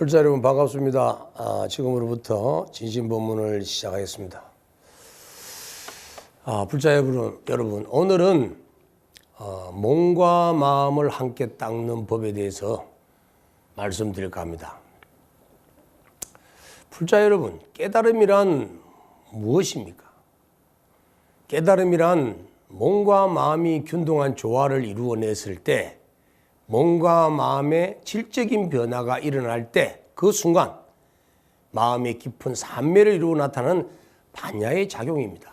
불자 여러분 반갑습니다. 지금으로부터 진심본문을 시작하겠습니다. 불자 여러분 오늘은 몸과 마음을 함께 닦는 법에 대해서 말씀드릴까 합니다. 불자 여러분, 깨달음이란 무엇입니까? 깨달음이란 몸과 마음이 균등한 조화를 이루어냈을 때 몸과 마음의 질적인 변화가 일어날 때 그 순간 마음의 깊은 산매를 이루어 나타나는 반야의 작용입니다.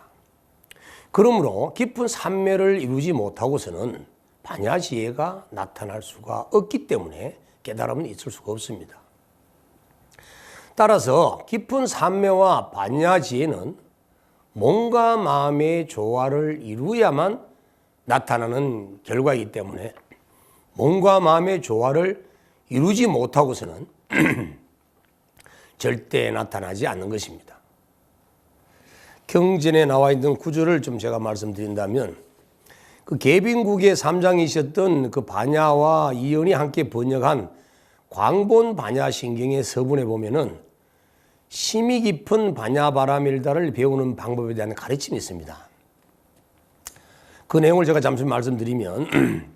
그러므로 깊은 산매를 이루지 못하고서는 반야지혜가 나타날 수가 없기 때문에 깨달음은 있을 수가 없습니다. 따라서 깊은 산매와 반야지혜는 몸과 마음의 조화를 이루어야만 나타나는 결과이기 때문에 몸과 마음의 조화를 이루지 못하고서는 절대 나타나지 않는 것입니다. 경전에 나와 있는 구절을 좀 제가 말씀드린다면 그 계빈국의 3장이셨던 그 반야와 이연이 함께 번역한 광본 반야신경의 서문에 보면은 심이 깊은 반야바라밀다를 배우는 방법에 대한 가르침이 있습니다. 그 내용을 제가 잠시 말씀드리면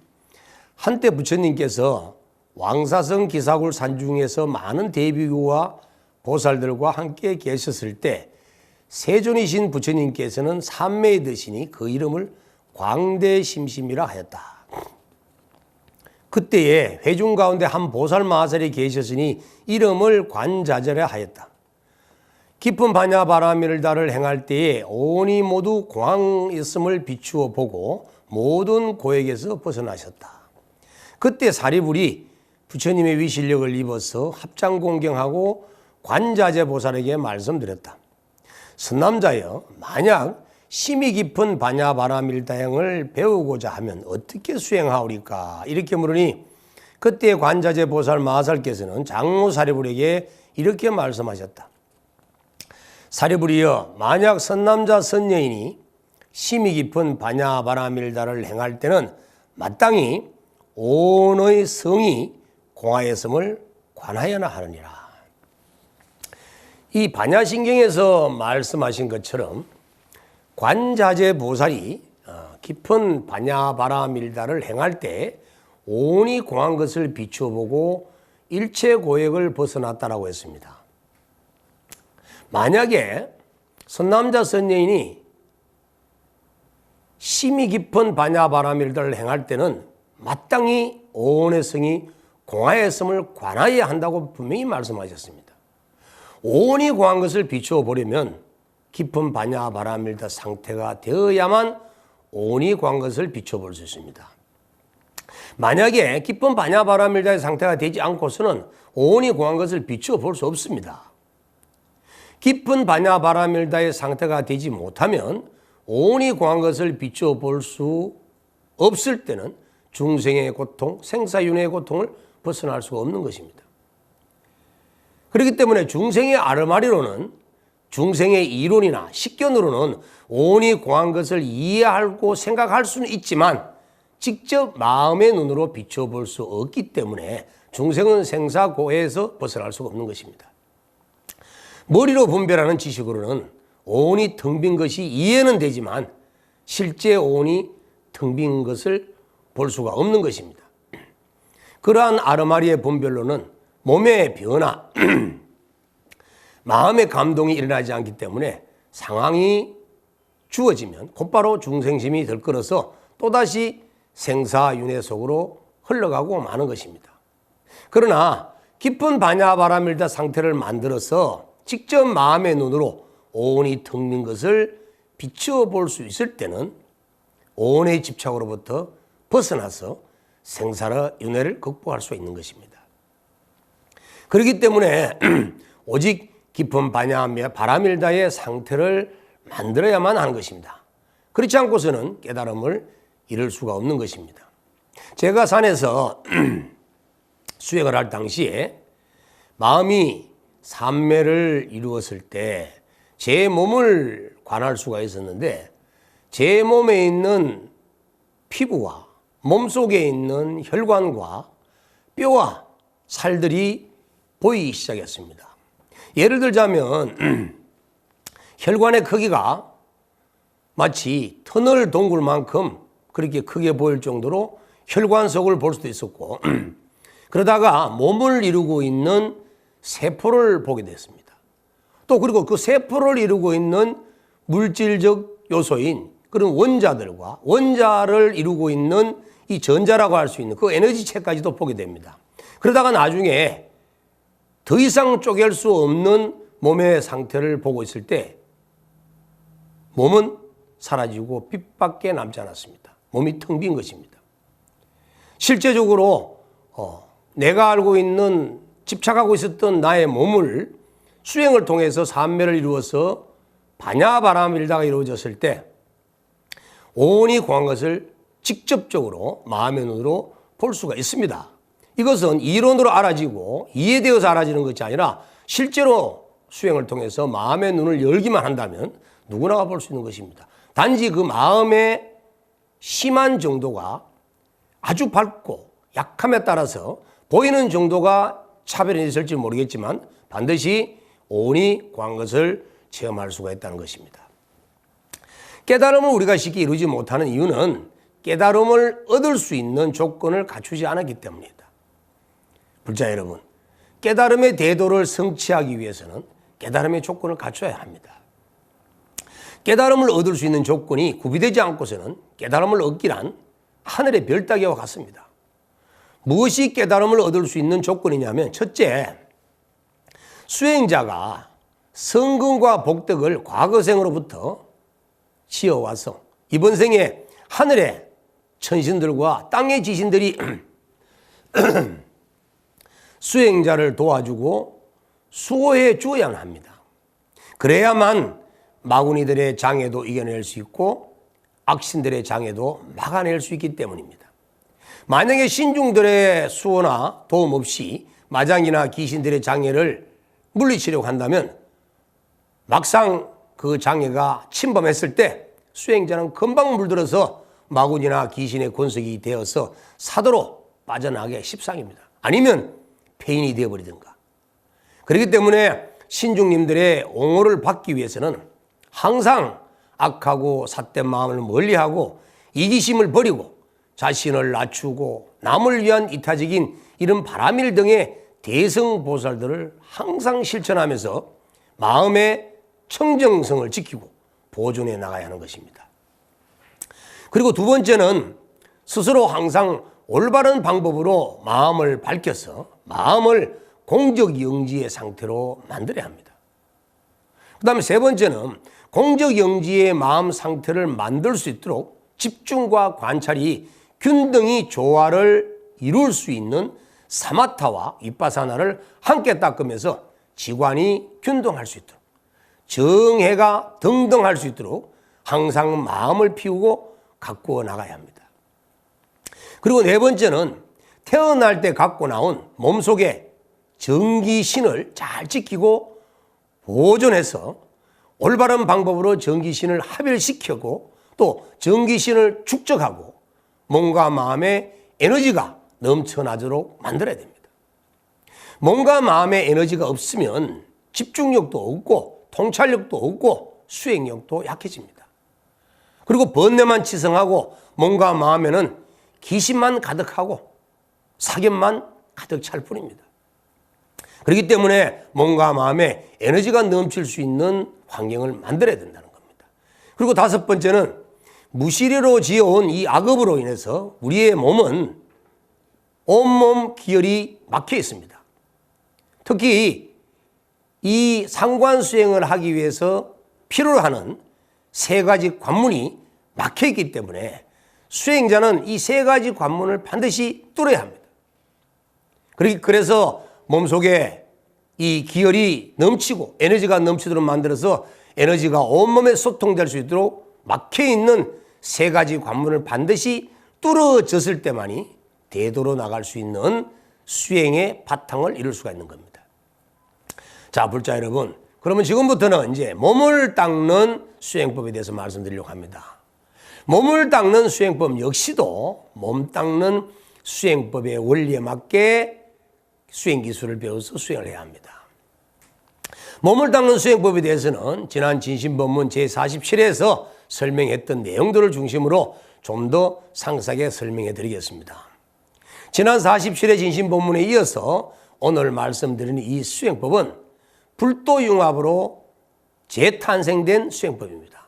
한때 부처님께서 왕사성 기사굴 산중에서 많은 대비구와 보살들과 함께 계셨을 때 세존이신 부처님께서는 삼매에 드시니 그 이름을 광대심심이라 하였다. 그때에 회중 가운데 한 보살 마살이 계셨으니 이름을 관자재라 하였다. 깊은 반야바라밀다를 행할 때에 온이 모두 공황있음을 비추어 보고 모든 고액에서 벗어나셨다. 그때 사리불이 부처님의 위실력을 입어서 합장공경하고 관자재 보살에게 말씀드렸다. 선남자여, 만약 심이 깊은 반야바라밀다행을 배우고자 하면 어떻게 수행하오리까? 이렇게 물으니 그때 관자재 보살 마살께서는 장로 사리불에게 이렇게 말씀하셨다. 사리불이여, 만약 선남자 선여인이 심이 깊은 반야바라밀다를 행할 때는 마땅히 온의 성이 공하였음을 관하여나 하느니라. 이 반야신경에서 말씀하신 것처럼 관자재 보살이 깊은 반야바라밀다를 행할 때 온이 공한 것을 비추어 보고 일체 고액을 벗어났다라고 했습니다. 만약에 선남자 선여인이 심이 깊은 반야바라밀다를 행할 때는 마땅히 온의 성이 공하였음을 관하여야 한다고 분명히 말씀하셨습니다. 온이 공한 것을 비추어 보려면 깊은 반야바라밀다 상태가 되어야만 온이 공한 것을 비추어 볼 수 있습니다. 만약에 깊은 반야바라밀다의 상태가 되지 않고서는 온이 공한 것을 비추어 볼 수 없습니다. 깊은 반야바라밀다의 상태가 되지 못하면 온이 공한 것을 비추어 볼 수 없을 때는 중생의 고통, 생사윤회의 고통을 벗어날 수가 없는 것입니다. 그렇기 때문에 중생의 아르마리로는, 중생의 이론이나 식견으로는 온이 공한 것을 이해하고 생각할 수는 있지만 직접 마음의 눈으로 비추어 볼 수 없기 때문에 중생은 생사고해에서 벗어날 수가 없는 것입니다. 머리로 분별하는 지식으로는 온이 텅 빈 것이 이해는 되지만 실제 온이 텅 빈 것을 볼 수가 없는 것입니다. 그러한 아르마리의 분별로는 몸의 변화, 마음의 감동이 일어나지 않기 때문에 상황이 주어지면 곧바로 중생심이 들끓어서 또다시 생사윤회 속으로 흘러가고 마는 것입니다. 그러나 깊은 반야바라밀다 상태를 만들어서 직접 마음의 눈으로 온이 텅 빈 것을 비추어 볼 수 있을 때는 온의 집착으로부터 벗어나서 생사윤회를 극복할 수 있는 것입니다. 그렇기 때문에 오직 깊은 반야바라밀다의 상태를 만들어야만 하는 것입니다. 그렇지 않고서는 깨달음을 이룰 수가 없는 것입니다. 제가 산에서 수행을 할 당시에 마음이 삼매를 이루었을 때 제 몸을 관할 수가 있었는데 제 몸에 있는 피부와 몸속에 있는 혈관과 뼈와 살들이 보이기 시작했습니다. 예를 들자면 혈관의 크기가 마치 터널 동굴만큼 그렇게 크게 보일 정도로 혈관 속을 볼 수도 있었고 그러다가 몸을 이루고 있는 세포를 보게 됐습니다. 또 그리고 그 세포를 이루고 있는 물질적 요소인 그런 원자들과 원자를 이루고 있는 이 전자라고 할 수 있는 그 에너지체까지도 보게 됩니다. 그러다가 나중에 더 이상 쪼갤 수 없는 몸의 상태를 보고 있을 때 몸은 사라지고 빛밖에 남지 않았습니다. 몸이 텅 빈 것입니다. 실제적으로 내가 알고 있는 집착하고 있었던 나의 몸을 수행을 통해서 삼매를 이루어서 반야바라밀다가 이루어졌을 때 온이 공한 것을 직접적으로 마음의 눈으로 볼 수가 있습니다. 이것은 이론으로 알아지고 이해되어서 알아지는 것이 아니라 실제로 수행을 통해서 마음의 눈을 열기만 한다면 누구나 볼 수 있는 것입니다. 단지 그 마음의 심한 정도가 아주 밝고 약함에 따라서 보이는 정도가 차별이 있을지 모르겠지만 반드시 온이 공한 것을 체험할 수가 있다는 것입니다. 깨달음을 우리가 쉽게 이루지 못하는 이유는 깨달음을 얻을 수 있는 조건을 갖추지 않았기 때문입니다. 불자 여러분, 깨달음의 대도를 성취하기 위해서는 깨달음의 조건을 갖춰야 합니다. 깨달음을 얻을 수 있는 조건이 구비되지 않고서는 깨달음을 얻기란 하늘의 별 따기와 같습니다. 무엇이 깨달음을 얻을 수 있는 조건이냐면 첫째, 수행자가 성근과 복덕을 과거생으로부터 지어와서 이번 생에 하늘의 천신들과 땅의 지신들이 수행자를 도와주고 수호해 주어야 합니다. 그래야만 마구니들의 장애도 이겨낼 수 있고 악신들의 장애도 막아낼 수 있기 때문입니다. 만약에 신중들의 수호나 도움 없이 마장이나 귀신들의 장애를 물리치려고 한다면 막상 그 장애가 침범했을 때 수행자는 금방 물들어서 마군이나 귀신의 권속이 되어서 사도로 빠져나가기 십상입니다. 아니면 폐인이 되어버리든가. 그렇기 때문에 신중님들의 옹호를 받기 위해서는 항상 악하고 삿된 마음을 멀리하고 이기심을 버리고 자신을 낮추고 남을 위한 이타적인 이런 바라밀 등의 대성보살들을 항상 실천하면서 마음의 청정성을 지키고 보존해 나가야 하는 것입니다. 그리고 두 번째는 스스로 항상 올바른 방법으로 마음을 밝혀서 마음을 공적영지의 상태로 만들어야 합니다. 그 다음에 세 번째는 공적영지의 마음 상태를 만들 수 있도록 집중과 관찰이 균등히 조화를 이룰 수 있는 사마타와 윗바사나를 함께 닦으면서 지관이 균등할 수 있도록 정해가 등등할 수 있도록 항상 마음을 피우고 가꾸어 나가야 합니다. 그리고 네 번째는 태어날 때 갖고 나온 몸속의 정기신을 잘 지키고 보존해서 올바른 방법으로 정기신을 합일시키고 또 정기신을 축적하고 몸과 마음의 에너지가 넘쳐나도록 만들어야 됩니다. 몸과 마음의 에너지가 없으면 집중력도 없고 통찰력도 없고 수행력도 약해집니다. 그리고 번뇌만 치성하고 몸과 마음에는 기심만 가득하고 사견만 가득 찰 뿐입니다. 그렇기 때문에 몸과 마음에 에너지가 넘칠 수 있는 환경을 만들어야 된다는 겁니다. 그리고 다섯 번째는 무시리로 지어온 이 악업으로 인해서 우리의 몸은 온몸 기혈이 막혀 있습니다. 특히 이 상관 수행을 하기 위해서 필요로 하는 세 가지 관문이 막혀 있기 때문에 수행자는 이 세 가지 관문을 반드시 뚫어야 합니다. 그래서 몸속에 이 기혈이 넘치고 에너지가 넘치도록 만들어서 에너지가 온몸에 소통될 수 있도록 막혀 있는 세 가지 관문을 반드시 뚫어졌을 때만이 대도로 나갈 수 있는 수행의 바탕을 이룰 수가 있는 겁니다. 자, 불자 여러분, 그러면 지금부터는 이제 몸을 닦는 수행법에 대해서 말씀드리려고 합니다. 몸을 닦는 수행법 역시도 몸 닦는 수행법의 원리에 맞게 수행 기술을 배워서 수행을 해야 합니다. 몸을 닦는 수행법에 대해서는 지난 진심법문 제47회에서 설명했던 내용들을 중심으로 좀 더 상세하게 설명해 드리겠습니다. 지난 47회 진심법문에 이어서 오늘 말씀드리는 이 수행법은 불도융합으로 재탄생된 수행법입니다.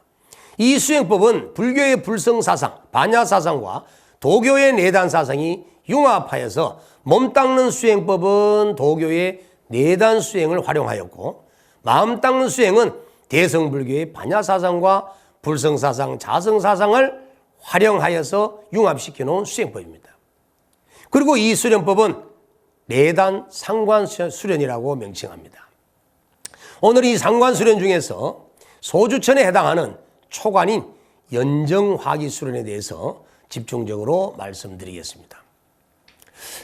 이 수행법은 불교의 불성사상, 반야사상과 도교의 내단사상이 융합하여서 몸 닦는 수행법은 도교의 내단 수행을 활용하였고, 마음 닦는 수행은 대성불교의 반야사상과 불성사상, 자성사상을 활용하여서 융합시켜 놓은 수행법입니다. 그리고 이 수련법은 내단 상관수련이라고 명칭합니다. 오늘 이 상관수련 중에서 소주천에 해당하는 초관인 연정화기수련에 대해서 집중적으로 말씀드리겠습니다.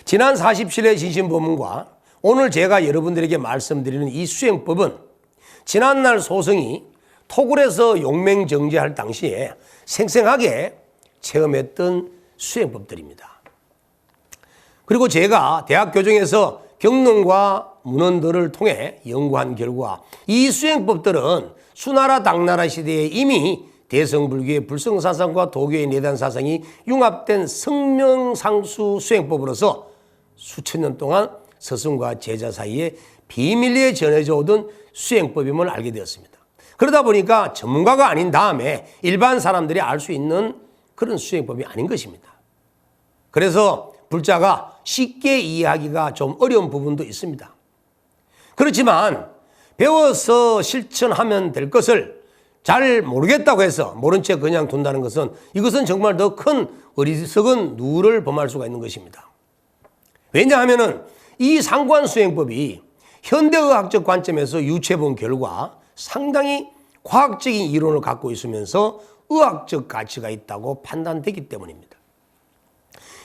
지난 47회 진심법문과 오늘 제가 여러분들에게 말씀드리는 이 수행법은 지난날 소승이 토굴에서 용맹정제할 당시에 생생하게 체험했던 수행법들입니다. 그리고 제가 대학 교정에서 경론과 문헌들을 통해 연구한 결과 이 수행법들은 수나라 당나라 시대에 이미 대성불교의 불성사상과 도교의 내단사상이 융합된 성명상수 수행법으로서 수천 년 동안 스승과 제자 사이에 비밀리에 전해져 오던 수행법임을 알게 되었습니다. 그러다 보니까 전문가가 아닌 다음에 일반 사람들이 알 수 있는 그런 수행법이 아닌 것입니다. 그래서 불자가 쉽게 이해하기가 좀 어려운 부분도 있습니다. 그렇지만 배워서 실천하면 될 것을 잘 모르겠다고 해서 모른 채 그냥 둔다는 것은 이것은 정말 더 큰 어리석은 누를 범할 수가 있는 것입니다. 왜냐하면 이 상관수행법이 현대의학적 관점에서 유추해본 결과 상당히 과학적인 이론을 갖고 있으면서 의학적 가치가 있다고 판단되기 때문입니다.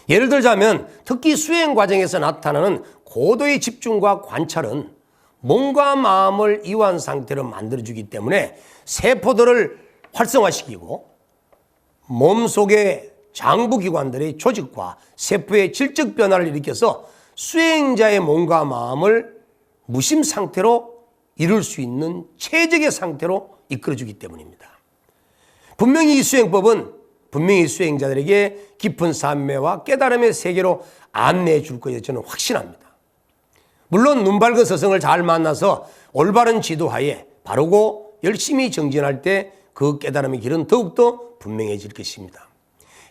예를 들자면 특히 수행 과정에서 나타나는 고도의 집중과 관찰은 몸과 마음을 이완 상태로 만들어주기 때문에 세포들을 활성화시키고 몸속의 장부기관들의 조직과 세포의 질적 변화를 일으켜서 수행자의 몸과 마음을 무심 상태로 이룰 수 있는 최적의 상태로 이끌어주기 때문입니다. 분명히 이 수행법은 분명히 수행자들에게 깊은 삼매와 깨달음의 세계로 안내해 줄 것에 저는 확신합니다. 물론 눈 밝은 스승을 잘 만나서 올바른 지도하에 바르고 열심히 정진할 때 그 깨달음의 길은 더욱더 분명해질 것입니다.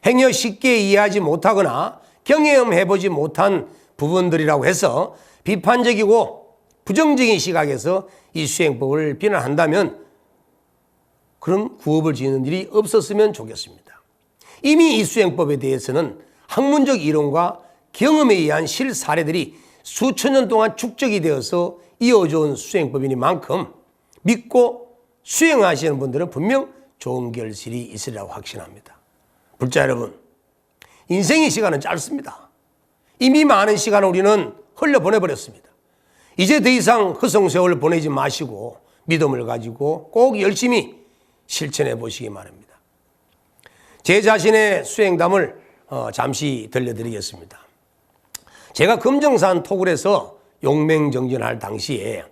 행여 쉽게 이해하지 못하거나 경험해보지 못한 부분들이라고 해서 비판적이고 부정적인 시각에서 이 수행법을 비난한다면 그런 구업을 지는 일이 없었으면 좋겠습니다. 이미 이 수행법에 대해서는 학문적 이론과 경험에 의한 실사례들이 수천 년 동안 축적이 되어서 이어져 온 수행법이니만큼 믿고 수행하시는 분들은 분명 좋은 결실이 있으리라고 확신합니다. 불자 여러분, 인생의 시간은 짧습니다. 이미 많은 시간을 우리는 흘려보내버렸습니다. 이제 더 이상 허송세월 보내지 마시고 믿음을 가지고 꼭 열심히 실천해 보시기 바랍니다. 제 자신의 수행담을 잠시 들려드리겠습니다. 제가 금정산 토굴에서 용맹정진할 당시에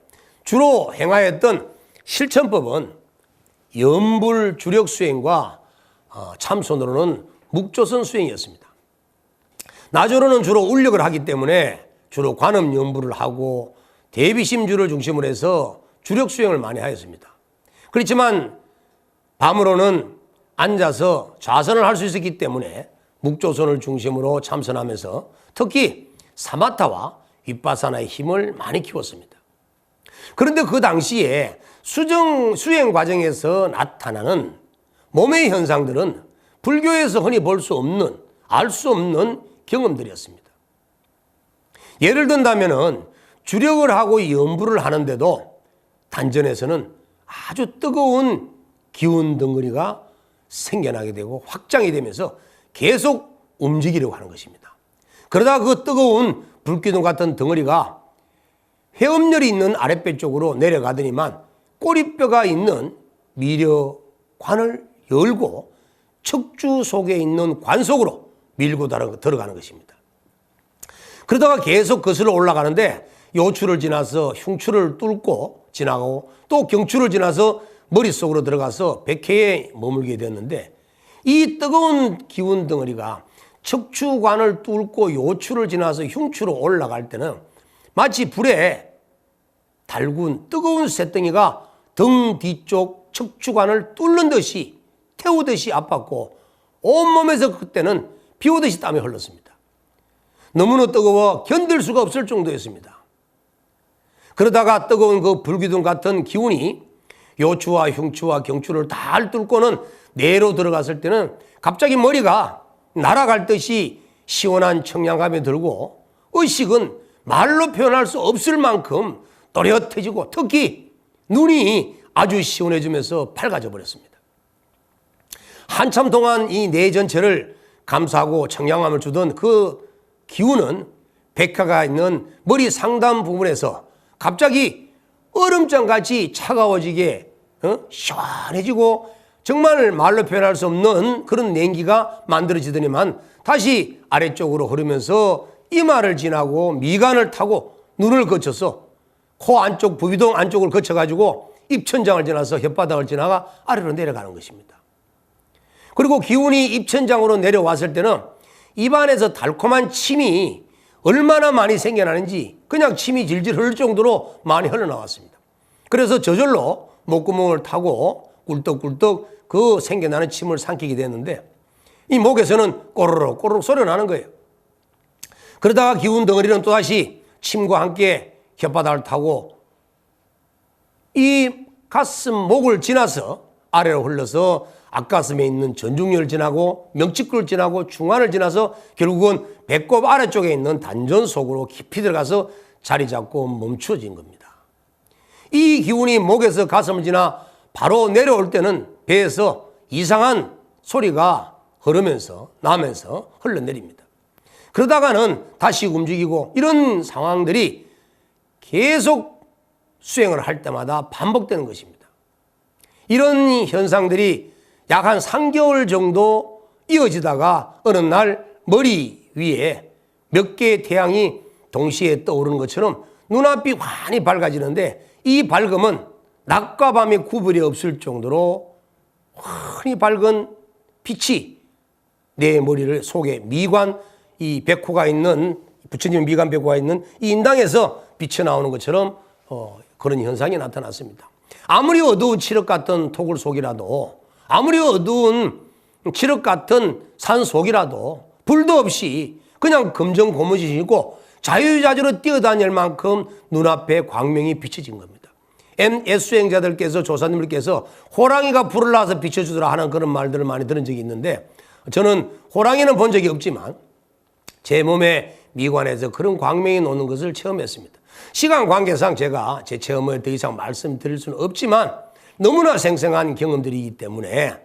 주로 행하였던 실천법은 염불 주력 수행과 참선으로는 묵조선 수행이었습니다. 나조로는 주로 울력을 하기 때문에 주로 관음 염불을 하고 대비심주를 중심으로 해서 주력 수행을 많이 하였습니다. 그렇지만 밤으로는 앉아서 좌선을 할 수 있었기 때문에 묵조선을 중심으로 참선하면서 특히 사마타와 윗바사나의 힘을 많이 키웠습니다. 그런데 그 당시에 수행 과정에서 나타나는 몸의 현상들은 불교에서 흔히 볼 수 없는, 알 수 없는 경험들이었습니다. 예를 든다면 주력을 하고 염불을 하는데도 단전에서는 아주 뜨거운 기운 덩어리가 생겨나게 되고 확장이 되면서 계속 움직이려고 하는 것입니다. 그러다 그 뜨거운 불기둥 같은 덩어리가 회음열이 있는 아랫배 쪽으로 내려가더니만 꼬리뼈가 있는 미려관을 열고 척주 속에 있는 관 속으로 밀고 들어가는 것입니다. 그러다가 계속 거슬러 올라가는데 요추를 지나서 흉추를 뚫고 지나가고 또 경추를 지나서 머릿속으로 들어가서 백회에 머물게 되었는데, 이 뜨거운 기운 덩어리가 척추관을 뚫고 요추를 지나서 흉추로 올라갈 때는 마치 불에 달군 뜨거운 쇳덩이가 등 뒤쪽 척추관을 뚫는 듯이 태우듯이 아팠고 온몸에서 그때는 비 오듯이 땀이 흘렀습니다. 너무나 뜨거워 견딜 수가 없을 정도였습니다. 그러다가 뜨거운 그 불기둥 같은 기운이 요추와 흉추와 경추를 다 뚫고는 내로 들어갔을 때는 갑자기 머리가 날아갈 듯이 시원한 청량감이 들고 의식은 말로 표현할 수 없을 만큼 또렷해지고 특히 눈이 아주 시원해지면서 밝아져 버렸습니다. 한참 동안 이 뇌 전체를 감싸고 청량함을 주던 그 기운은 백화가 있는 머리 상단 부분에서 갑자기 얼음장같이 차가워지게 시원해지고 정말 말로 표현할 수 없는 그런 냉기가 만들어지더니만 다시 아래쪽으로 흐르면서 이마를 지나고 미간을 타고 눈을 거쳐서 코 안쪽 부비동 안쪽을 거쳐가지고 입천장을 지나서 혓바닥을 지나가 아래로 내려가는 것입니다. 그리고 기운이 입천장으로 내려왔을 때는 입안에서 달콤한 침이 얼마나 많이 생겨나는지 그냥 침이 질질 흐를 정도로 많이 흘러나왔습니다. 그래서 저절로 목구멍을 타고 꿀떡꿀떡 그 생겨나는 침을 삼키게 됐는데 이 목에서는 꼬르륵 꼬르륵 소리가 나는 거예요. 그러다가 기운 덩어리는 또다시 침과 함께 혓바닥을 타고 이 가슴 목을 지나서 아래로 흘러서 앞가슴에 있는 전중혈을 지나고 명치골을 지나고 중환을 지나서 결국은 배꼽 아래쪽에 있는 단전 속으로 깊이 들어가서 자리 잡고 멈춰진 겁니다. 이 기운이 목에서 가슴을 지나 바로 내려올 때는 배에서 이상한 소리가 흐르면서 나면서 흘러내립니다. 그러다가는 다시 움직이고 이런 상황들이 계속 수행을 할 때마다 반복되는 것입니다. 이런 현상들이 약 한 3개월 정도 이어지다가 어느 날 머리 위에 몇 개의 태양이 동시에 떠오르는 것처럼 눈앞이 환히 밝아지는데 이 밝음은 낮과 밤의 구별이 없을 정도로 환히 밝은 빛이 내 머리를 속에 미관 이 백호가 있는 부처님 미관 백호가 있는 이 인당에서 비쳐나오는 것처럼 그런 현상이 나타났습니다. 아무리 어두운 칠흑 같은 토굴 속이라도 아무리 어두운 칠흑 같은 산 속이라도 불도 없이 그냥 검정 고무신이 있고 자유자재로 뛰어다닐 만큼 눈앞에 광명이 비춰진 겁니다. 수행자들께서 조사님들께서 호랑이가 불을 놔서 비춰주더라 하는 그런 말들을 많이 들은 적이 있는데 저는 호랑이는 본 적이 없지만 제 몸의 미관에서 그런 광명이 노는 것을 체험했습니다. 시간 관계상 제가 제 체험을 더 이상 말씀드릴 수는 없지만 너무나 생생한 경험들이기 때문에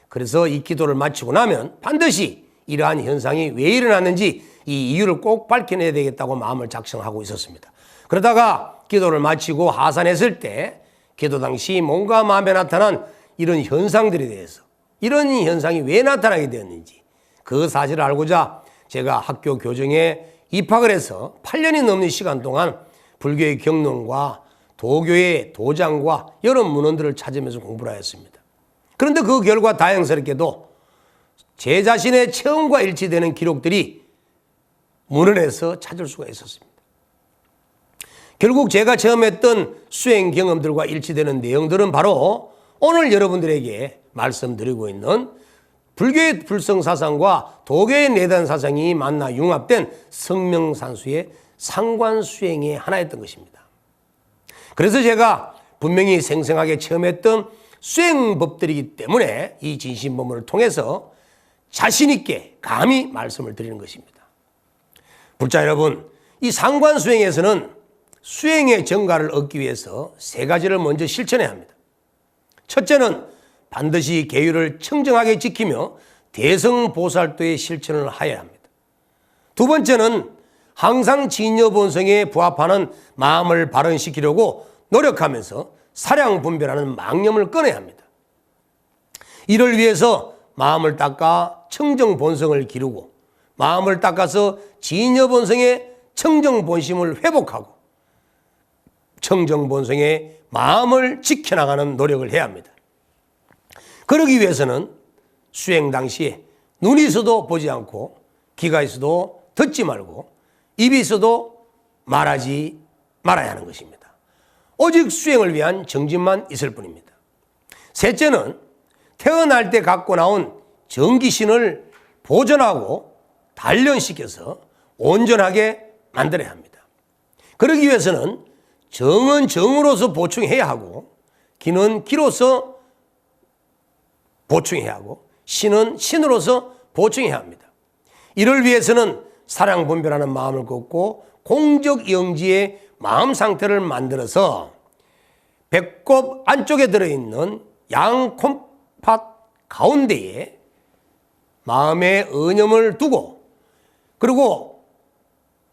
그래서 이 기도를 마치고 나면 반드시 이러한 현상이 왜 일어났는지 이 이유를 꼭 밝혀내야 되겠다고 마음을 작성하고 있었습니다. 그러다가 기도를 마치고 하산했을 때 기도 당시 몸과 마음에 나타난 이런 현상들에 대해서 이런 현상이 왜 나타나게 되었는지 그 사실을 알고자 제가 학교 교정에 입학을 해서 8년이 넘는 시간 동안 불교의 경론과 도교의 도장과 여러 문헌들을 찾으면서 공부를 하였습니다. 그런데 그 결과 다행스럽게도 제 자신의 체험과 일치되는 기록들이 문헌에서 찾을 수가 있었습니다. 결국 제가 체험했던 수행 경험들과 일치되는 내용들은 바로 오늘 여러분들에게 말씀드리고 있는 불교의 불성사상과 도교의 내단사상이 만나 융합된 성명산수의 상관수행의 하나였던 것입니다. 그래서 제가 분명히 생생하게 체험했던 수행법들이기 때문에 이 진심법문을 통해서 자신있게 감히 말씀을 드리는 것입니다. 불자 여러분, 이 상관수행에서는 수행의 정가를 얻기 위해서 3가지를 먼저 실천해야 합니다. 첫째는 반드시 계율을 청정하게 지키며 대성보살도의 실천을 하여야 합니다. 두 번째는 항상 진여본성에 부합하는 마음을 발현시키려고 노력하면서 사량분별하는 망념을 꺼내야 합니다. 이를 위해서 마음을 닦아 청정본성을 기르고 마음을 닦아서 진여본성에 청정 본심을 회복하고 청정 본성의 마음을 지켜나가는 노력을 해야 합니다. 그러기 위해서는 수행 당시에 눈이 있어도 보지 않고 귀가 있어도 듣지 말고 입이 있어도 말하지 말아야 하는 것입니다. 오직 수행을 위한 정진만 있을 뿐입니다. 셋째는 태어날 때 갖고 나온 정기신을 보존하고 단련시켜서 온전하게 만들어야 합니다. 그러기 위해서는 정은 정으로서 보충해야 하고 기는 기로서 보충해야 하고 신은 신으로서 보충해야 합니다. 이를 위해서는 사랑 분별하는 마음을 걷고 공적 영지의 마음 상태를 만들어서 배꼽 안쪽에 들어있는 양콩팥 가운데에 마음의 은염을 두고 그리고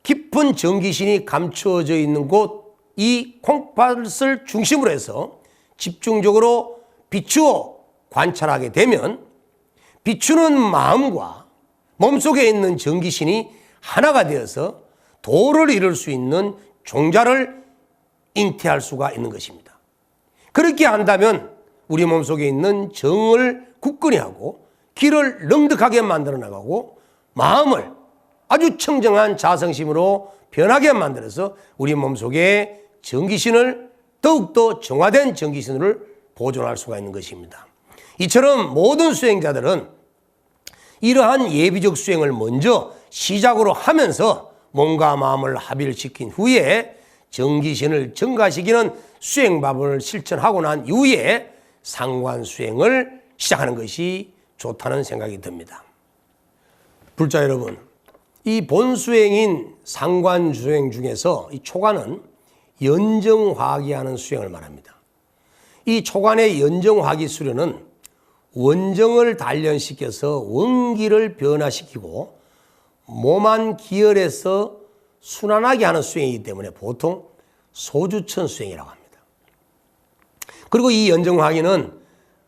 깊은 정기신이 감추어져 있는 곳 이 콩팥을 중심으로 해서 집중적으로 비추어 관찰하게 되면 비추는 마음과 몸속에 있는 정기신이 하나가 되어서 도를 이룰 수 있는 종자를 잉태할 수가 있는 것입니다. 그렇게 한다면 우리 몸속에 있는 정을 굳건히 하고 기를 넉넉하게 만들어 나가고 마음을 아주 청정한 자성심으로 변하게 만들어서 우리 몸속에 정기신을 더욱더 정화된 정기신을 보존할 수가 있는 것입니다. 이처럼 모든 수행자들은 이러한 예비적 수행을 먼저 시작으로 하면서 몸과 마음을 합일시킨 후에 정기신을 증가시키는 수행법을 실천하고 난 이후에 상관 수행을 시작하는 것이 좋다는 생각이 듭니다. 불자 여러분, 이 본수행인 상관 수행 중에서 이 초관은 연정화기하는 수행을 말합니다. 이 초관의 연정화기 수련은 원정을 단련시켜서 원기를 변화시키고 몸 안 기혈에서 순환하게 하는 수행이기 때문에 보통 소주천 수행이라고 합니다. 그리고 이 연정화기는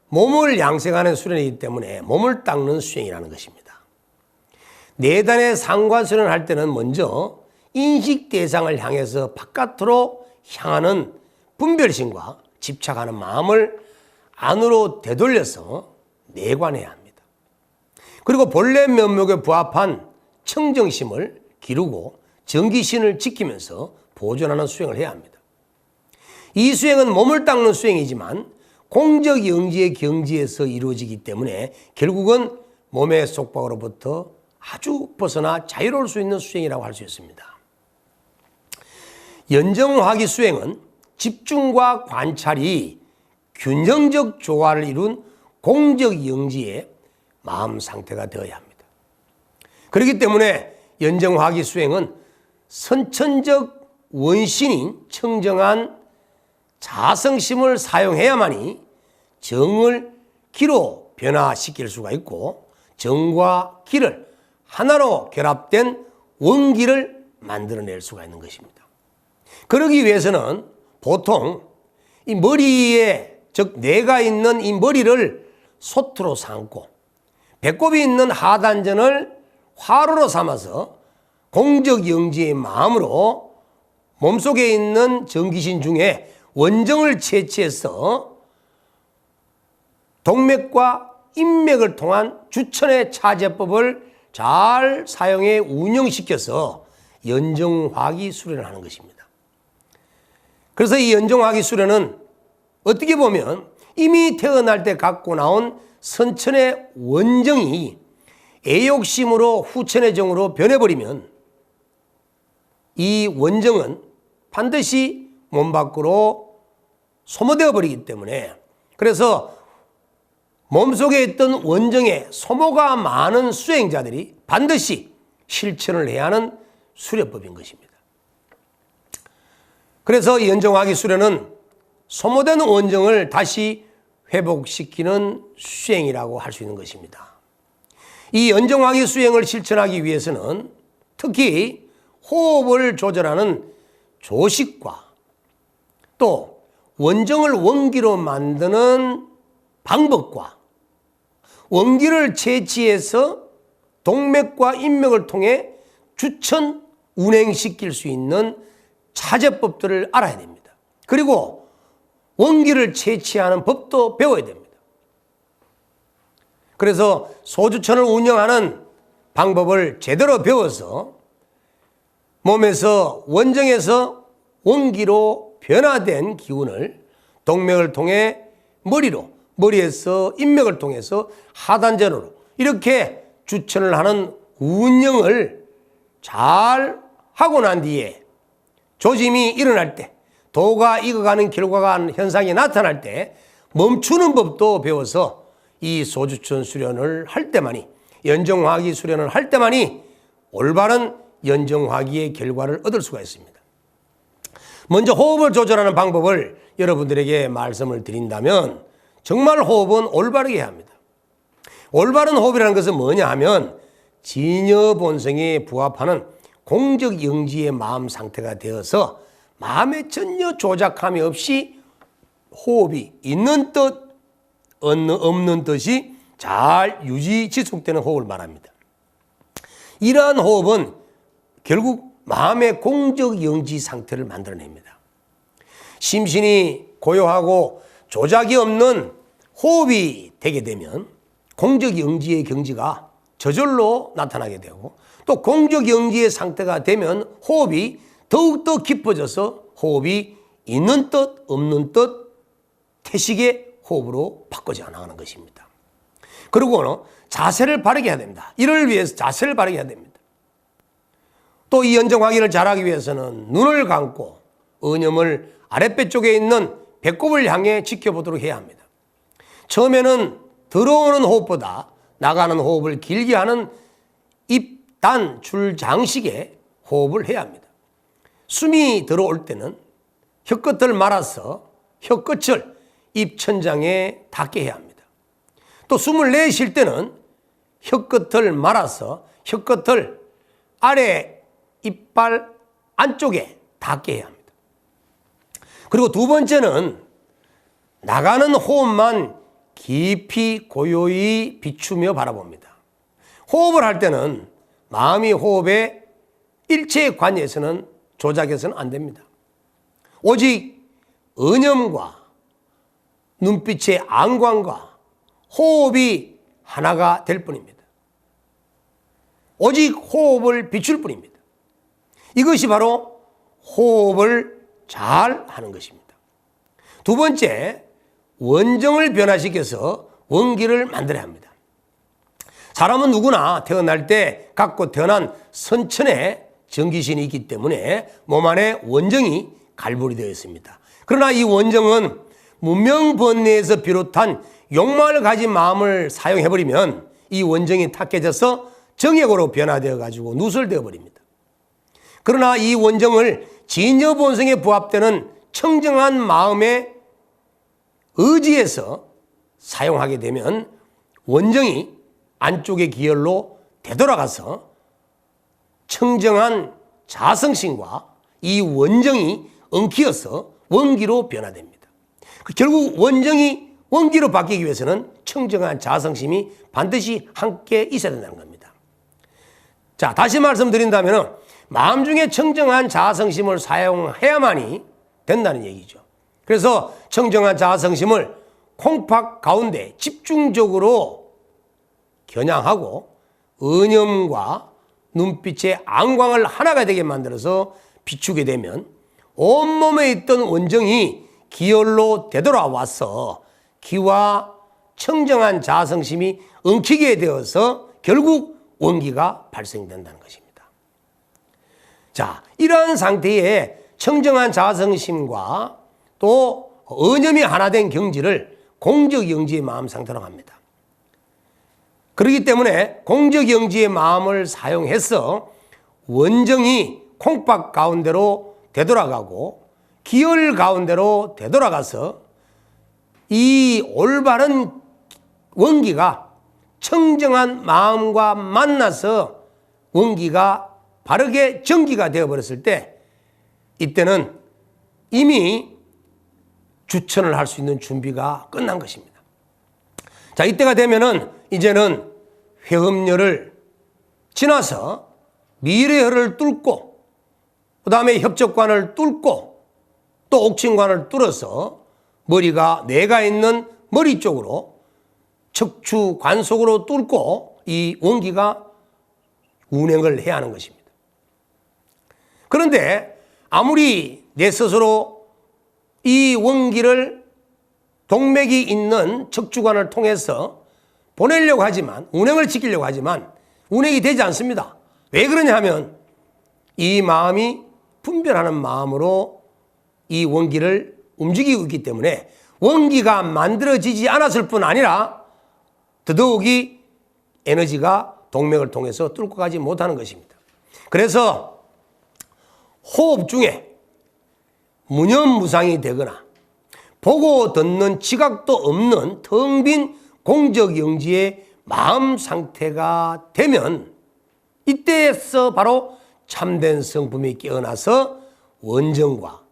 몸을 양생하는 수련이기 때문에 몸을 닦는 수행이라는 것입니다. 내단의 상관 수련을 할 때는 먼저 인식 대상을 향해서 바깥으로 향하는 분별심과 집착하는 마음을 안으로 되돌려서 내관해야 합니다. 그리고 본래 면목에 부합한 청정심을 기르고 정기신을 지키면서 보존하는 수행을 해야 합니다. 이 수행은 몸을 닦는 수행이지만 공적 영지의 경지에서 이루어지기 때문에 결국은 몸의 속박으로부터 아주 벗어나 자유로울 수 있는 수행이라고 할 수 있습니다. 연정화기 수행은 집중과 관찰이 균형적 조화를 이룬 공적 영지의 마음 상태가 되어야 합니다. 그렇기 때문에 연정화기 수행은 선천적 원신인 청정한 자성심을 사용해야만이 정을 기로 변화시킬 수가 있고 정과 기를 하나로 결합된 원기를 만들어낼 수가 있는 것입니다. 그러기 위해서는 보통 이 머리에 즉 뇌가 있는 이 머리를 솥으로 삼고 배꼽이 있는 하단전을 화로로 삼아서 공적 영지의 마음으로 몸속에 있는 정기신 중에 원정을 채취해서 동맥과 인맥을 통한 주천의 차제법을 잘 사용해 운영시켜서 연정화기 수련을 하는 것입니다. 그래서 이 연정화기 수련은 어떻게 보면 이미 태어날 때 갖고 나온 선천의 원정이 애욕심으로 후천의 정으로 변해버리면 이 원정은 반드시 몸 밖으로 소모되어 버리기 때문에 그래서 몸속에 있던 원정에 소모가 많은 수행자들이 반드시 실천을 해야 하는 수련법인 것입니다. 그래서 이 연정화기 수련은 소모된 원정을 다시 회복시키는 수행이라고 할 수 있는 것입니다. 이 연정화기 수행을 실천하기 위해서는 특히 호흡을 조절하는 조식과 또 원정을 원기로 만드는 방법과 원기를 채취해서 동맥과 인맥을 통해 주천 운행시킬 수 있는 차제법들을 알아야 됩니다. 그리고 원기를 채취하는 법도 배워야 됩니다. 그래서 소주천을 운영하는 방법을 제대로 배워서 몸에서 원정에서 원기로 변화된 기운을 동맥을 통해 머리로, 머리에서 인맥을 통해서 하단전으로 이렇게 주천을 하는 운영을 잘 하고 난 뒤에 조짐이 일어날 때, 도가 익어가는 결과가 현상이 나타날 때 멈추는 법도 배워서 이 소주천 수련을 할 때만이, 연정화기 수련을 할 때만이 올바른 연정화기의 결과를 얻을 수가 있습니다. 먼저 호흡을 조절하는 방법을 여러분들에게 말씀을 드린다면 정말 호흡은 올바르게 해야 합니다. 올바른 호흡이라는 것은 뭐냐 하면 진여본성에 부합하는 공적영지의 마음 상태가 되어서 마음에 전혀 조작함이 없이 호흡이 있는 뜻, 없는 뜻이 잘 유지 지속되는 호흡을 말합니다. 이러한 호흡은 결국 마음의 공적영지 상태를 만들어냅니다. 심신이 고요하고 조작이 없는 호흡이 되게 되면 공적영지의 경지가 저절로 나타나게 되고, 또 공적영지의 상태가 되면 호흡이 더욱더 깊어져서 호흡이 있는 뜻 없는 뜻 태식의 호흡으로 바꿔져 나가는 것입니다. 그리고는 자세를 바르게 해야 됩니다. 이를 위해서 자세를 바르게 해야 됩니다. 또 이 연정화기를 잘하기 위해서는 눈을 감고 언염을 아랫배 쪽에 있는 배꼽을 향해 지켜보도록 해야 합니다. 처음에는 들어오는 호흡보다 나가는 호흡을 길게 하는 입단 줄장식의 호흡을 해야 합니다. 숨이 들어올 때는 혀끝을 말아서 혀끝을 입천장에 닿게 해야 합니다. 또 숨을 내쉴 때는 혀끝을 말아서 혀끝을 아래 이빨 안쪽에 닿게 해야 합니다. 그리고 두 번째는 나가는 호흡만 깊이 고요히 비추며 바라봅니다. 호흡을 할 때는 마음이 호흡에 일체에 관여해서는 조작해서는 안 됩니다. 오직 언염과 눈빛의 안광과 호흡이 하나가 될 뿐입니다. 오직 호흡을 비출 뿐입니다. 이것이 바로 호흡을 잘 하는 것입니다. 두 번째, 원정을 변화시켜서 원기를 만들어야 합니다. 사람은 누구나 태어날 때 갖고 태어난 선천의 정기신이 있기 때문에 몸 안에 원정이 갈불이 되어 있습니다. 그러나 이 원정은 문명 번뇌에서 비롯한 욕망을 가진 마음을 사용해버리면 이 원정이 탁해져서 정액으로 변화되어 가지고 누설되어 버립니다. 그러나 이 원정을 진여본성에 부합되는 청정한 마음의 의지에서 사용하게 되면 원정이 안쪽의 기혈로 되돌아가서 청정한 자성심과 이 원정이 엉키어서 원기로 변화됩니다. 결국 원정이 원기로 바뀌기 위해서는 청정한 자성심이 반드시 함께 있어야 된다는 겁니다. 자, 다시 말씀드린다면 마음 중에 청정한 자성심을 사용해야만이 된다는 얘기죠. 그래서 청정한 자성심을 콩팥 가운데 집중적으로 겨냥하고 언염과 눈빛의 안광을 하나가 되게 만들어서 비추게 되면 온몸에 있던 원정이 기혈로 되돌아와서 기와 청정한 자성심이 엉키게 되어서 결국 원기가 발생된다는 것입니다. 자, 이러한 상태에 청정한 자성심과 또 언염이 하나 된 경지를 공적영지의 마음 상태라고 합니다. 그렇기 때문에 공적영지의 마음을 사용해서 원정이 콩팥 가운데로 되돌아가고 기혈 가운데로 되돌아가서 이 올바른 원기가 청정한 마음과 만나서 원기가 바르게 정기가 되어버렸을 때 이때는 이미 주천을 할 수 있는 준비가 끝난 것입니다. 자, 이때가 되면은 이제는 회음열을 지나서 미래혈을 뚫고 그 다음에 협적관을 뚫고 또 옥친관을 뚫어서 머리가 뇌가 있는 머리 쪽으로 척추 관속으로 뚫고 이 원기가 운행을 해야 하는 것입니다. 그런데 아무리 내 스스로 이 원기를 동맥이 있는 척추관을 통해서 보내려고 하지만, 운행을 시키려고 하지만 운행이 되지 않습니다. 왜 그러냐 하면 이 마음이 분별하는 마음으로 이 원기를 움직이고 있기 때문에 원기가 만들어지지 않았을 뿐 아니라 더더욱이 에너지가 동맥을 통해서 뚫고 가지 못하는 것입니다. 그래서 호흡 중에 무념무상이 되거나 보고 듣는 지각도 없는 텅 빈 공적영지의 마음 상태가 되면 이때에서 바로 참된 성품이 깨어나서 원정과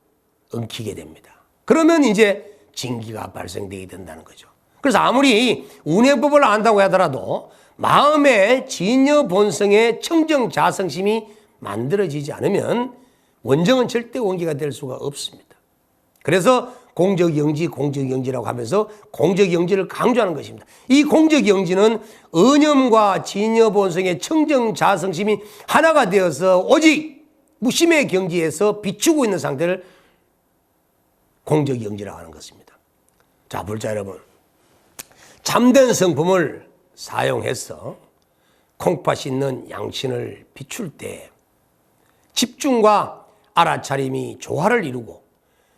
엉키게 됩니다. 그러면 이제 진기가 발생되게 된다는 거죠. 그래서 아무리 운행법을 안다고 하더라도 마음의 진여 본성의 청정자성심이 만들어지지 않으면 원정은 절대 원기가 될 수가 없습니다. 그래서 공적영지, 공적영지라고 하면서 공적영지를 강조하는 것입니다. 이 공적영지는 언념과 진여 본성의 청정자성심이 하나가 되어서 오직 무심의 경지에서 비추고 있는 상태를 공적영지라고 하는 것입니다. 자, 불자 여러분, 참된 성품을 사용해서 콩팥 있는 양신을 비출 때 집중과 알아차림이 조화를 이루고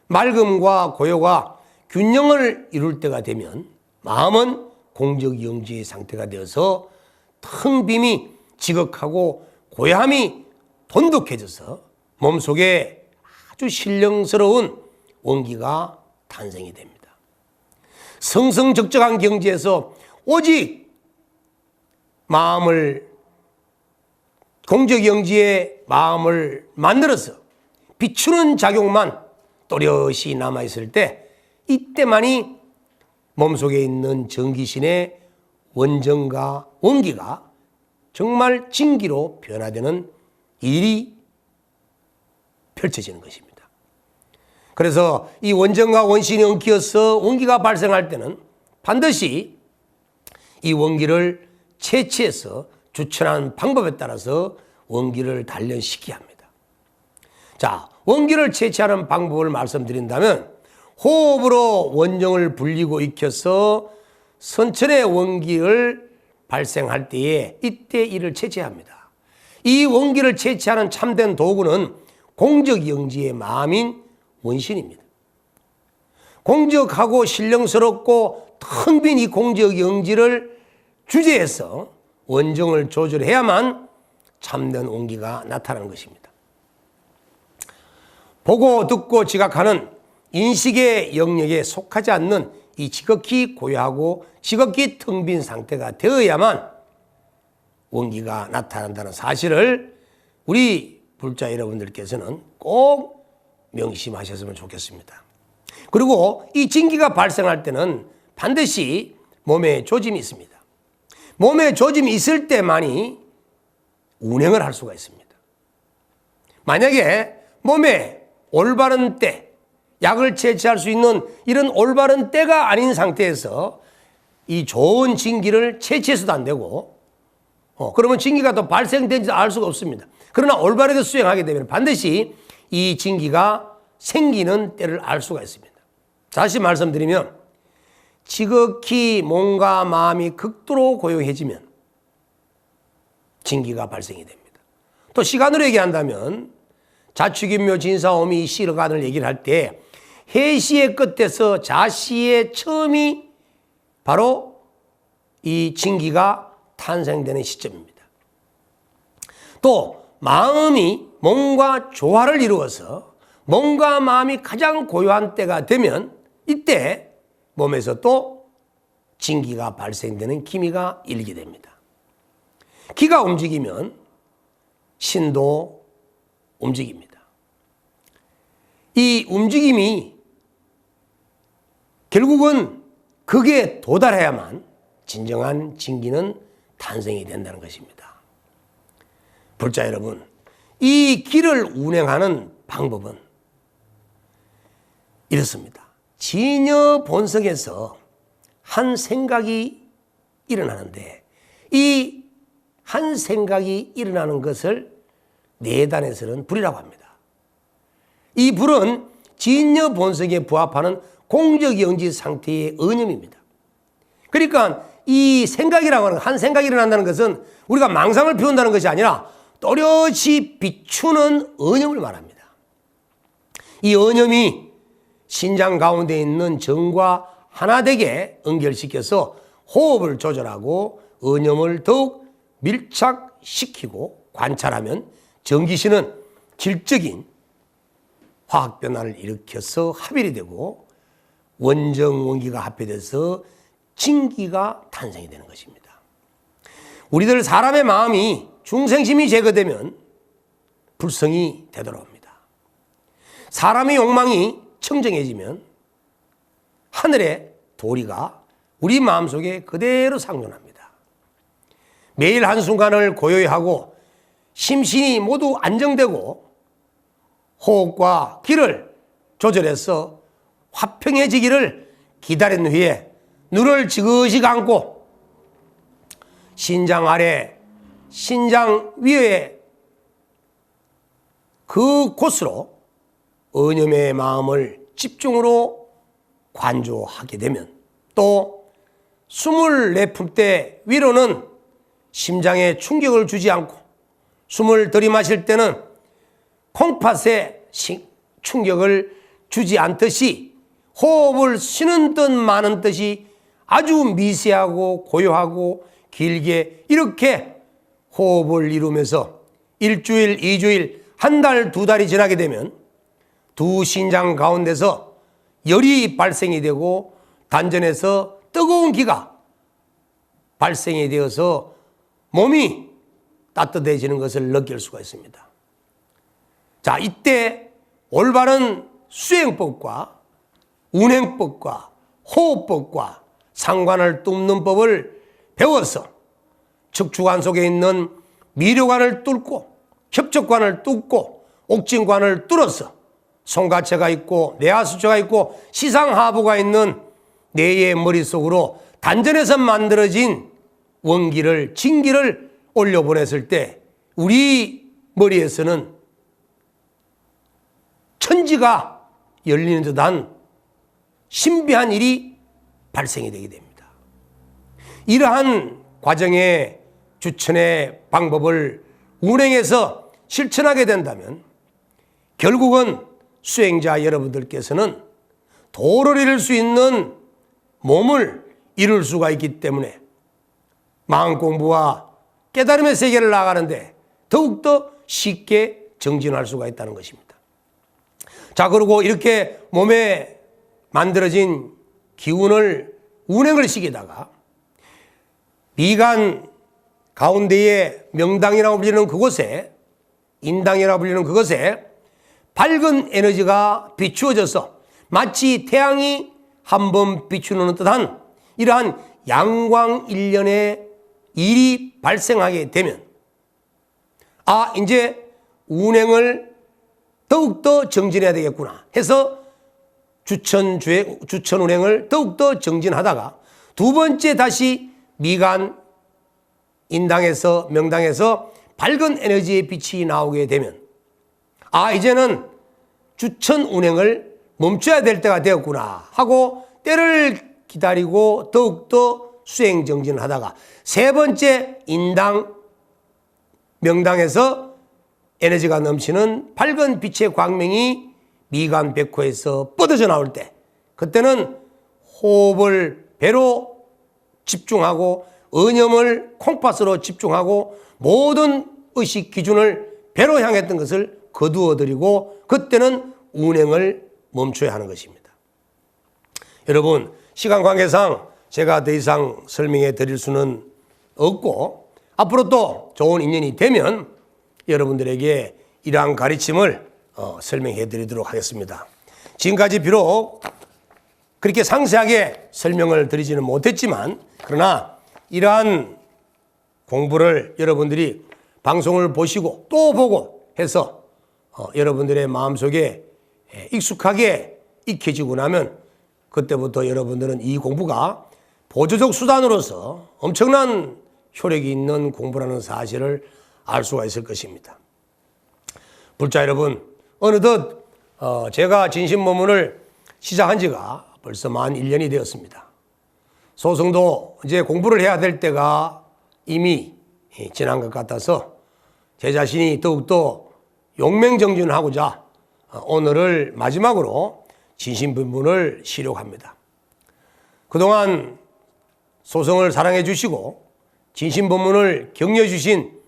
맑음과 고요가 균형을 이룰 때가 되면 마음은 공적영지의 상태가 되어서 텅 빔이 지극하고 고요함이 돈독해져서 몸속에 아주 신령스러운 원기가 탄생이 됩니다. 성성적적한 경지에서 오직 마음을 공적영지의 마음을 만들어서 비추는 작용만 또렷이 남아있을 때 이때만이 몸속에 있는 정기신의 원정과 원기가 정말 진기로 변화되는 일이 펼쳐지는 것입니다. 그래서 이 원정과 원신이 엉키어서 원기가 발생할 때는 반드시 이 원기를 채취해서 추천한 방법에 따라서 원기를 단련시켜야 합니다. 자, 원기를 채취하는 방법을 말씀드린다면 호흡으로 원정을 불리고 익혀서 선천의 원기를 발생할 때에 이때 이를 채취합니다. 이 원기를 채취하는 참된 도구는 공적영지의 마음인 원신입니다. 공적하고 신령스럽고 텅 빈 이 공적영지를 주제해서 원정을 조절해야만 참된 원기가 나타나는 것입니다. 보고 듣고 지각하는 인식의 영역에 속하지 않는 이 지극히 고요하고 지극히 텅 빈 상태가 되어야만 원기가 나타난다는 사실을 우리 불자 여러분들께서는 꼭 명심하셨으면 좋겠습니다. 그리고 이 진기가 발생할 때는 반드시 몸에 조짐이 있습니다. 몸에 조짐이 있을 때만이 운행을 할 수가 있습니다. 만약에 몸에 올바른 때, 약을 채취할 수 있는 이런 올바른 때가 아닌 상태에서 이 좋은 진기를 채취해서도 안 되고 그러면 진기가 또 발생된지 알 수가 없습니다. 그러나 올바르게 수행하게 되면 반드시 이 진기가 생기는 때를 알 수가 있습니다. 다시 말씀드리면 지극히 몸과 마음이 극도로 고요해지면 진기가 발생이 됩니다. 또 시간으로 얘기한다면 자축인묘 진사오미 시르간을 얘기를 할 때 해시의 끝에서 자시의 처음이 바로 이 진기가 탄생되는 시점입니다. 또 마음이 몸과 조화를 이루어서 몸과 마음이 가장 고요한 때가 되면 이때 몸에서 또 진기가 발생되는 기미가 일게 됩니다. 기가 움직이면 신도 움직입니다. 이 움직임이 결국은 극에 도달해야만 진정한 진기는 탄생이 된다는 것입니다. 불자 여러분, 이 기를 운행하는 방법은 이렇습니다. 진여 본성에서 한 생각이 일어나는데 이 한 생각이 일어나는 것을 내단에서는 불이라고 합니다. 이 불은 진여 본성에 부합하는 공적영지 상태의 언념입니다. 그러니까 이 생각이라고 하는 한 생각이 일어난다는 것은 우리가 망상을 피운다는 것이 아니라 또렷이 비추는 언념을 말합니다. 이 언념이 신장 가운데 있는 정과 하나되게 연결시켜서 호흡을 조절하고 언념을 더욱 밀착시키고 관찰하면 전기신은 질적인 화학 변화를 일으켜서 합일이 되고 원정 원기가 합해돼서 진기가 탄생이 되는 것입니다. 우리들 사람의 마음이 중생심이 제거되면 불성이 되돌아옵니다. 사람의 욕망이 청정해지면 하늘의 도리가 우리 마음속에 그대로 상존합니다. 매일 한순간을 고요히 하고 심신이 모두 안정되고 호흡과 기를 조절해서 화평해지기를 기다린 후에 눈을 지그시 감고 신장 아래, 신장 위에 그 곳으로 언념의 마음을 집중으로 관조하게 되면 또 숨을 내품 때 위로는 심장에 충격을 주지 않고 숨을 들이마실 때는 콩팥에 충격을 주지 않듯이 호흡을 쉬는 듯 마는 듯이 아주 미세하고 고요하고 길게 이렇게 호흡을 이루면서 일주일, 이주일, 한 달, 두 달이 지나게 되면 두 신장 가운데서 열이 발생이 되고 단전에서 뜨거운 기가 발생이 되어서 몸이 따뜻해지는 것을 느낄 수가 있습니다. 자, 이때 올바른 수행법과 운행법과 호흡법과 상관을 뚫는 법을 배워서 척추관 속에 있는 미료관을 뚫고 협적관을 뚫고 옥진관을 뚫어서 송가체가 있고 내하수체가 있고 시상하부가 있는 뇌의 머릿속으로 단전에서 만들어진 원기를 진기를 올려보냈을 때 우리 머리에서는 천지가 열리는 듯한 신비한 일이 발생이 되게 됩니다. 이러한 과정의 주천의 방법을 운행해서 실천하게 된다면 결국은 수행자 여러분들께서는 도를 이룰 수 있는 몸을 이룰 수가 있기 때문에 마음 공부와 깨달음의 세계를 나아가는데 더욱더 쉽게 정진할 수가 있다는 것입니다. 자, 그리고 이렇게 몸에 만들어진 기운을 운행을 시키다가 미간 가운데에 명당이라고 불리는 그곳에 인당이라고 불리는 그것에 밝은 에너지가 비추어져서 마치 태양이 한번 비추는 듯한 이러한 양광 일련의 일이 발생하게 되면 이제 운행을 더욱더 정진해야 되겠구나 해서 주천 운행을 더욱더 정진하다가 두 번째 다시 미간 인당에서 명당에서 밝은 에너지의 빛이 나오게 되면 이제는 주천 운행을 멈춰야 될 때가 되었구나 하고 때를 기다리고 더욱더 수행 정진을 하다가 세 번째 인당 명당에서 에너지가 넘치는 밝은 빛의 광명이 미간 백호에서 뻗어져 나올 때 그때는 호흡을 배로 집중하고 언념을 콩팥으로 집중하고 모든 의식 기준을 배로 향했던 것을 거두어드리고 그때는 운행을 멈춰야 하는 것입니다. 여러분, 시간 관계상 제가 더 이상 설명해 드릴 수는 없고 앞으로 또 좋은 인연이 되면 여러분들에게 이러한 가르침을 설명해 드리도록 하겠습니다. 지금까지 비록 그렇게 상세하게 설명을 드리지는 못했지만 그러나 이러한 공부를 여러분들이 방송을 보시고 또 보고 해서 여러분들의 마음속에 익숙하게 익혀지고 나면 그때부터 여러분들은 이 공부가 보조적 수단으로서 엄청난 효력이 있는 공부라는 사실을 알 수가 있을 것입니다. 불자 여러분, 어느덧 제가 진심법문을 시작한 지가 벌써 만 1년이 되었습니다. 소승도 이제 공부를 해야 될 때가 이미 지난 것 같아서 제 자신이 더욱더 용맹정진하고자 오늘을 마지막으로 진심법문을 시록합니다. 그동안 소승을 사랑해 주시고 진심법문을 격려해 주신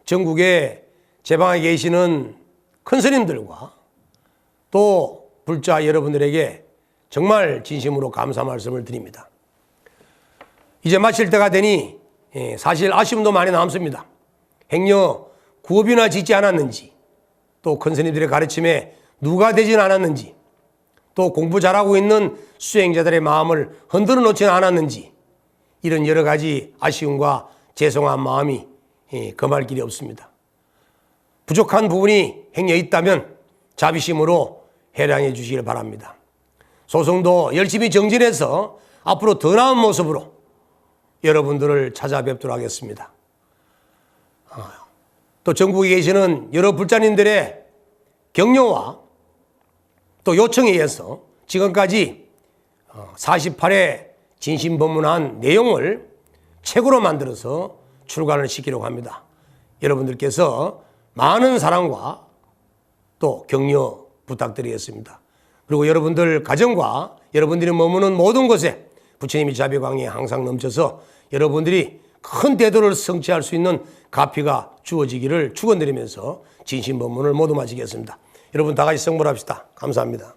전국의 제방에 계시는 큰 스님들과 또 불자 여러분들에게 정말 진심으로 감사 말씀을 드립니다. 이제 마칠 때가 되니 사실 아쉬움도 많이 남습니다. 행여 구업이나 짓지 않았는지, 또 큰 스님들의 가르침에 누가 되진 않았는지, 또 공부 잘하고 있는 수행자들의 마음을 흔들어 놓지는 않았는지, 이런 여러 가지 아쉬움과 죄송한 마음이 금할 길이 없습니다. 부족한 부분이 행여 있다면 자비심으로 해량해 주시길 바랍니다. 소승도 열심히 정진해서 앞으로 더 나은 모습으로 여러분들을 찾아뵙도록 하겠습니다. 또 전국에 계시는 여러 불자님들의 격려와 또 요청에 의해서 지금까지 48회 진심법문한 내용을 책으로 만들어서 출간을 시키려고 합니다. 여러분들께서 많은 사랑과 또 격려 부탁드리겠습니다. 그리고 여러분들 가정과 여러분들이 머무는 모든 곳에 부처님의 자비광이 항상 넘쳐서 여러분들이 큰 대도를 성취할 수 있는 가피가 주어지기를 축원드리면서 진심법문을 모두 마치겠습니다. 여러분 다 같이 성불합시다. 감사합니다.